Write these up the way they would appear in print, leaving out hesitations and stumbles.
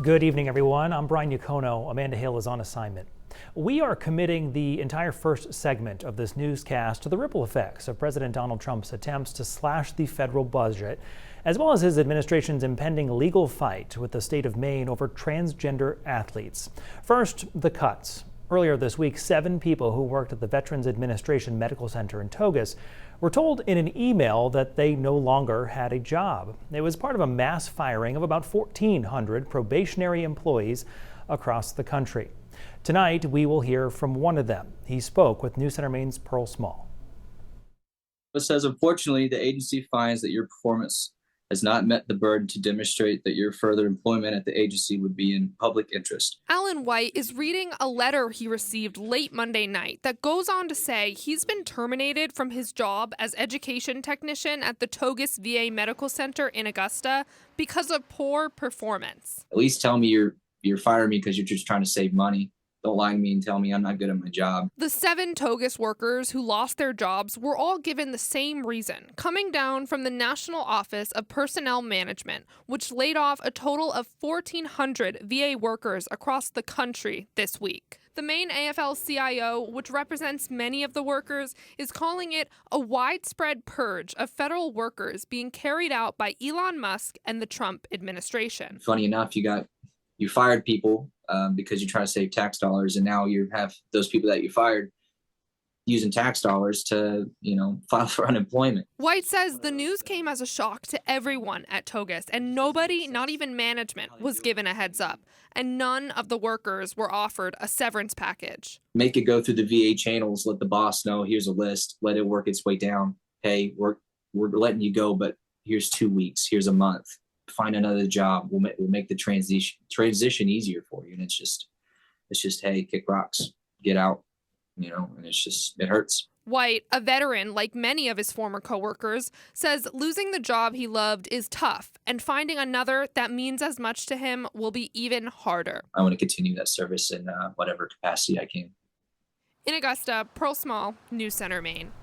Good evening, everyone. I'm Brian Yacono. Amanda Hill is on assignment. We are committing the entire first segment of this newscast to the ripple effects of President Donald Trump's attempts to slash the federal budget, as well as his administration's impending legal fight with the state of Maine over transgender athletes. First, the cuts. Earlier this week, 7 people who worked at the Veterans Administration Medical Center in Togus were told in an email that they no longer had a job. It was part of a mass firing of about 1,400 probationary employees across the country. Tonight, we will hear from one of them. He spoke with CENTER Maine's Pearl Small. It says, unfortunately, the agency finds that your performance has not met the burden to demonstrate that your further employment at the agency would be in public interest. Alan White is reading a letter he received late Monday night that goes on to say he's been terminated from his job as education technician at the Togus VA Medical Center in Augusta because of poor performance. At least tell me you're firing me because you're just trying to save money. Don't lie to me and tell me I'm not good at my job. The 7 Togus workers who lost their jobs were all given the same reason, coming down from the National Office of Personnel Management, which laid off a total of 1,400 VA workers across the country this week. The Maine AFL-CIO, which represents many of the workers, is calling it a widespread purge of federal workers being carried out by Elon Musk and the Trump administration. Funny enough, you fired people because you try to save tax dollars, and now you have those people that you fired using tax dollars to, file for unemployment. White says the news came as a shock to everyone at Togus, and nobody, not even management, was given a heads up, and none of the workers were offered a severance package. Make it go through the VA channels, let the boss know, here's a list, let it work its way down. Hey, we're letting you go, but here's 2 weeks, here's a month. Find another job. We'll make the transition easier for you. And it's just, hey, kick rocks, get out, and it hurts. White, a veteran like many of his former coworkers, says losing the job he loved is tough, and finding another that means as much to him will be even harder. I want to continue that service in whatever capacity I can. In Augusta, Pearl Small, CENTER Maine.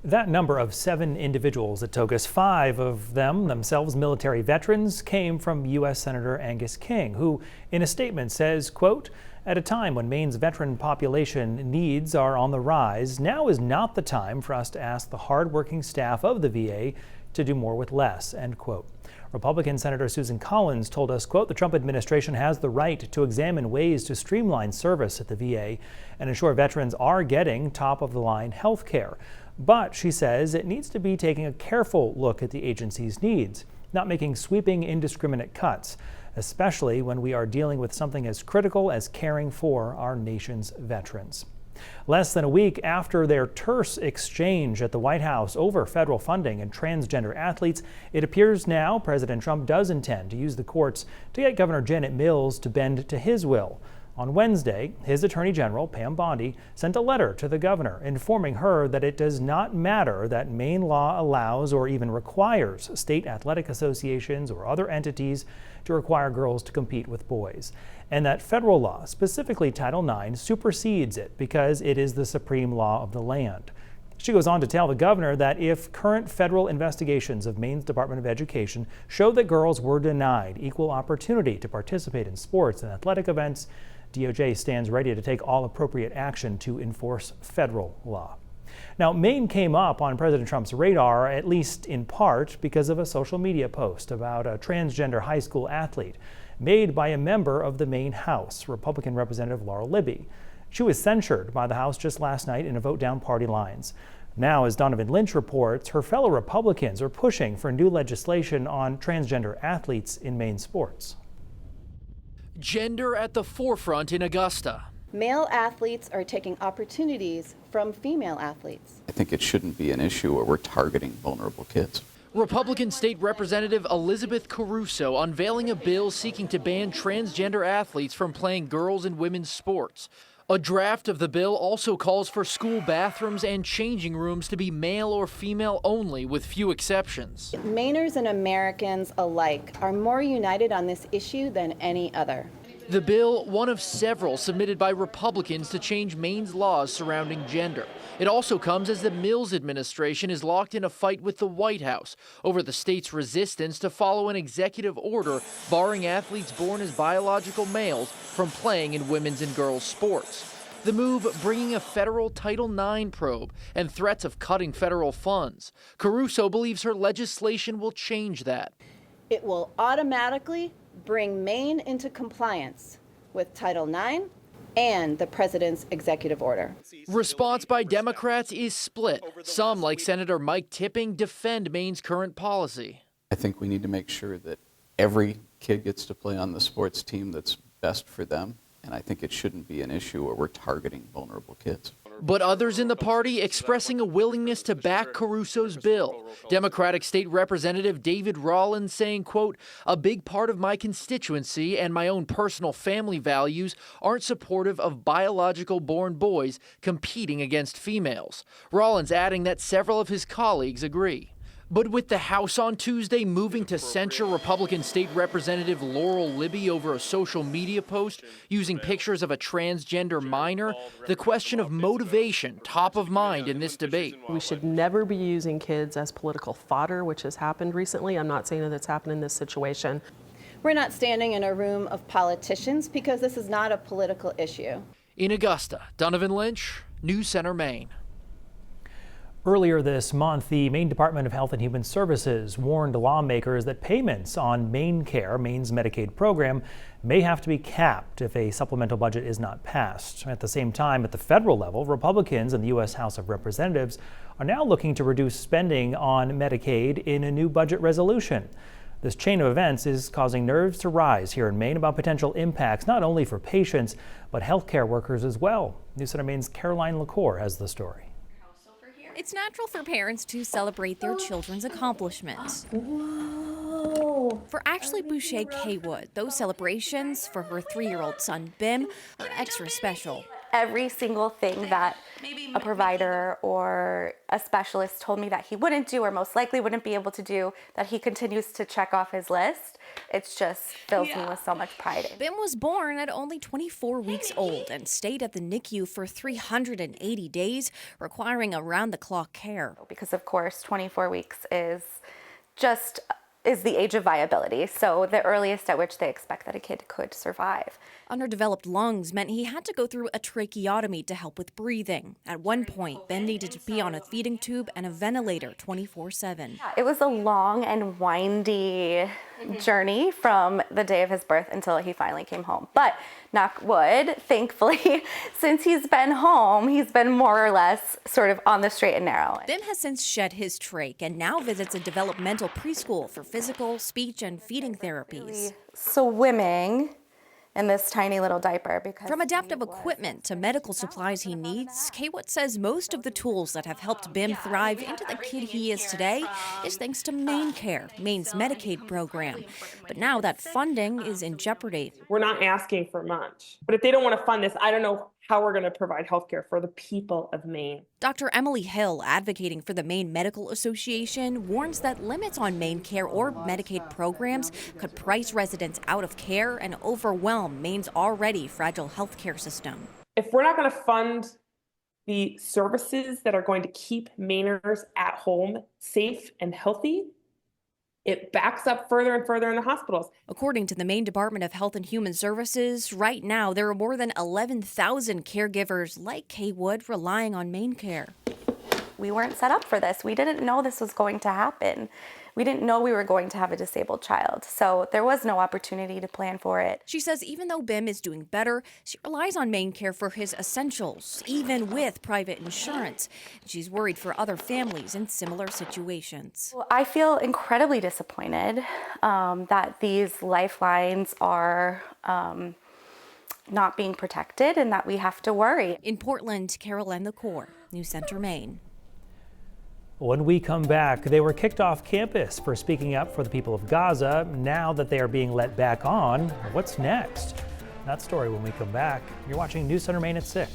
That number of 7 individuals at Togus, 5 of them, themselves military veterans, came from U.S. Senator Angus King, who in a statement says, quote, "At a time when Maine's veteran population needs are on the rise, now is not the time for us to ask the hardworking staff of the VA to do more with less," end quote. Republican Senator Susan Collins told us, quote, "The Trump administration has the right to examine ways to streamline service at the VA and ensure veterans are getting top-of-the-line health care. But," she says, "it needs to be taking a careful look at the agency's needs, not making sweeping, indiscriminate cuts, especially when we are dealing with something as critical as caring for our nation's veterans." Less than a week after their terse exchange at the White House over federal funding and transgender athletes, it appears now President Trump does intend to use the courts to get Governor Janet Mills to bend to his will. On Wednesday, his Attorney General, Pam Bondi, sent a letter to the governor informing her that it does not matter that Maine law allows or even requires state athletic associations or other entities to require girls to compete with boys, and that federal law, specifically Title IX, supersedes it because it is the supreme law of the land. She goes on to tell the governor that if current federal investigations of Maine's Department of Education show that girls were denied equal opportunity to participate in sports and athletic events, DOJ stands ready to take all appropriate action to enforce federal law. Now, Maine came up on President Trump's radar, at least in part, because of a social media post about a transgender high school athlete made by a member of the Maine House, Republican Representative Laura Libby. She was censured by the House just last night in a vote down party lines. Now, as Donovan Lynch reports, her fellow Republicans are pushing for new legislation on transgender athletes in Maine sports. Gender at the forefront in Augusta. Male athletes are taking opportunities from female athletes. I think it shouldn't be an issue where we're targeting vulnerable kids. Republican State Representative Elizabeth Caruso unveiling a bill seeking to ban transgender athletes from playing girls and women's sports. A draft of the bill also calls for school bathrooms and changing rooms to be male or female only, with few exceptions. Mainers and Americans alike are more united on this issue than any other. The bill, one of several submitted by Republicans to change Maine's laws surrounding gender. It also comes as the Mills administration is locked in a fight with the White House over the state's resistance to follow an executive order barring athletes born as biological males from playing in women's and girls' sports. The move bringing a federal Title IX probe and threats of cutting federal funds. Caruso believes her legislation will change that. It will automatically bring Maine into compliance with Title IX and the president's executive order. Response by Democrats is split. Some, like Senator Mike Tipping, defend Maine's current policy. I think we need to make sure that every kid gets to play on the sports team that's best for them, and I think it shouldn't be an issue where we're targeting vulnerable kids. But others in the party expressing a willingness to back Caruso's bill. Democratic State Representative David Rollins saying, quote, "A big part of my constituency and my own personal family values aren't supportive of biological born boys competing against females." Rollins adding that several of his colleagues agree. But with the House on Tuesday moving to censure Republican State Representative Laurel Libby over a social media post using pictures of a transgender minor, the question of motivation top of mind in this debate. We should never be using kids as political fodder, which has happened recently. I'm not saying that it's happened in this situation. We're not standing in a room of politicians because this is not a political issue. In Augusta, Donovan Lynch, News Center, Maine. Earlier this month, the Maine Department of Health and Human Services warned lawmakers that payments on MaineCare, Maine's Medicaid program, may have to be capped if a supplemental budget is not passed. At the same time, at the federal level, Republicans in the U.S. House of Representatives are now looking to reduce spending on Medicaid in a new budget resolution. This chain of events is causing nerves to rise here in Maine about potential impacts not only for patients, but healthcare workers as well. News Center Maine's Caroline LaCour has the story. It's natural for parents to celebrate their children's accomplishments. Whoa. For Ashley Boucher Kaywood, those celebrations for her 3-year-old son, Bim, are extra special. Every single thing that a provider or a specialist told me that he wouldn't do or most likely wouldn't be able to do, that he continues to check off his list, it just fills me with so much pride. Bim was born at only 24 weeks old and stayed at the NICU for 380 days, requiring around-the-clock care. Because of course 24 weeks is the age of viability, so the earliest at which they expect that a kid could survive. Underdeveloped lungs meant he had to go through a tracheotomy to help with breathing. At one point, Ben needed to be on a feeding tube and a ventilator 24/7. It was a long and windy journey from the day of his birth until he finally came home. But knock wood, thankfully, since he's been home, he's been more or less sort of on the straight and narrow. Bim has since shed his trach and now visits a developmental preschool for physical, speech, and feeding therapies. Swimming in this tiny little diaper. Because from adaptive equipment to medical supplies he needs, Kaywood says most of the tools that have helped Bim thrive into the kid he is today is thanks to MaineCare, Maine's Medicaid program. But now that funding is in jeopardy. We're not asking for much, but if they don't want to fund this, I don't know how we're going to provide health care for the people of Maine. Dr. Emily Hill, advocating for the Maine Medical Association, warns that limits on MaineCare or Medicaid programs could price residents out of care and overwhelm Maine's already fragile health care system. If we're not going to fund the services that are going to keep Mainers at home safe and healthy, it backs up further and further in the hospitals. According to the Maine Department of Health and Human Services, right now there are more than 11,000 caregivers like Kaywood relying on MaineCare. We weren't set up for this. We didn't know this was going to happen. We didn't know we were going to have a disabled child, so there was no opportunity to plan for it. She says even though Bim is doing better, she relies on MaineCare for his essentials, even with private insurance. She's worried for other families in similar situations. Well, I feel incredibly disappointed that these lifelines are not being protected and that we have to worry. In Portland, Caroline LaCour, News Center, Maine. When we come back, they were kicked off campus for speaking up for the people of Gaza. Now that they are being let back on, what's next? That story when we come back. You're watching News Center Maine at 6.